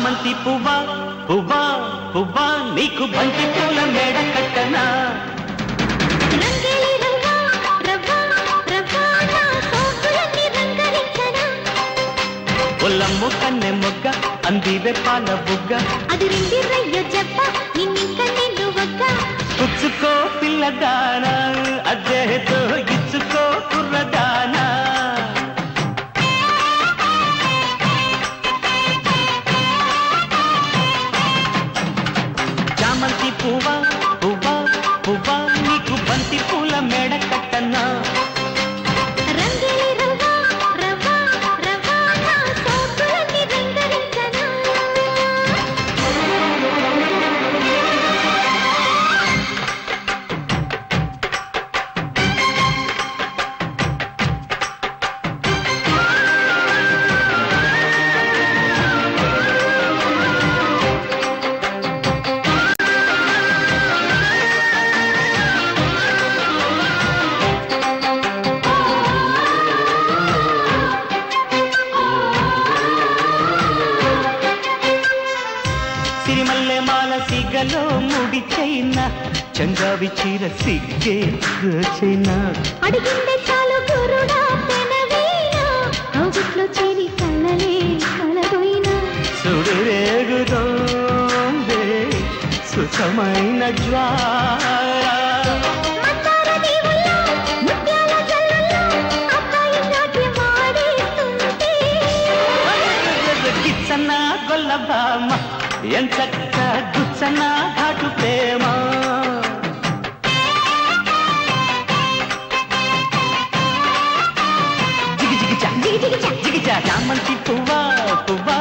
చామంతి పువ్వా పువ్వా పువ్వా నీకు బంతి పూల మేడ కట్టనా ఒల్లమ్ము కన్నె మొగ్గ అందివే పాల బుగ్గ అది రెండిరయ్యో చెప్ప నిన్నింక నేను ఒక్క పుచ్చుకో పిల్లదానా అదేదో ఇచ్చుకో కుర్రదానా చామంతి పువ్వా పువ్వా పువ్వా నీకు బంతి పూల మేడ కట్టనా సిరిమల్లె మాల సిగలో ముడి చైనా చంగావి చీర సిగ్గే చైనా అడిగిందే చాలు గురుడా పెనవీనా కౌగిట్లో చేరి కళ్ళలే కలబోయినా సుడిరేగుదోందే సుఖమైన జ్వాల కిచ్చన్న గొల్లబామ ఎంచక్క గుచ్చన్న ఘాటు ప్రేమ జిగిజా చామంతి పువ్వా పువ్వా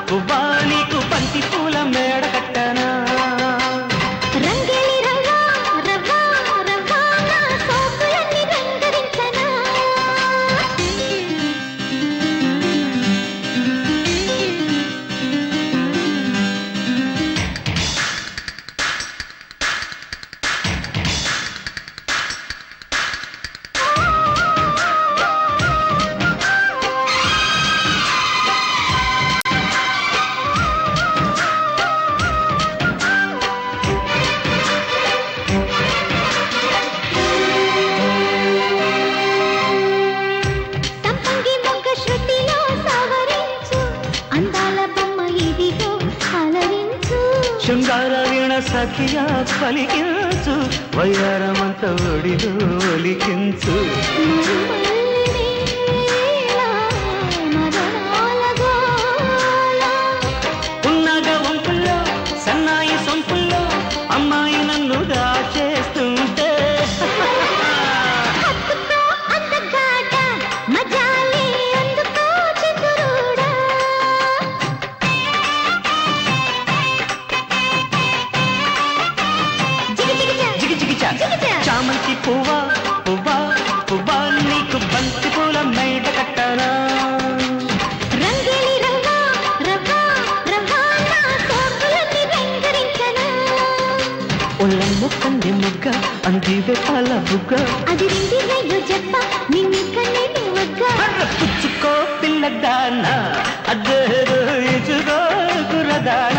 పువ్వా నీకు బంతి పూల మేడ కట్టనా రంగేలి రవ్వా రవ్వా రవ్వా నా సోకులన్నీ రంగరించనా శృంగార వీణ సఖియా పలికించు వయ్యారమంత ఒడిలో ఒలికించు ఉన్నాగా వంపుల్లో సన్నాయి సొంపుల్లో అమ్మాయి నన్ను దాచేస్తుంటే చామంతి పువ్వా పువ్వా పువ్వా నీకు బంతి పూల మేడ కట్టనా రంగేలి రవ్వా రవ్వా రవ్వా నా సోకులన్నీ రంగరించనా ఒల్లమ్ము కన్నె మొగ్గ అందివే పాల బుగ్గ అది రెండిరయ్యో చెప్ప నిన్నింక నేను ఒక్క పుచ్చుకో పిల్లదానా అదేదో ఇచుకో కుర్రదానా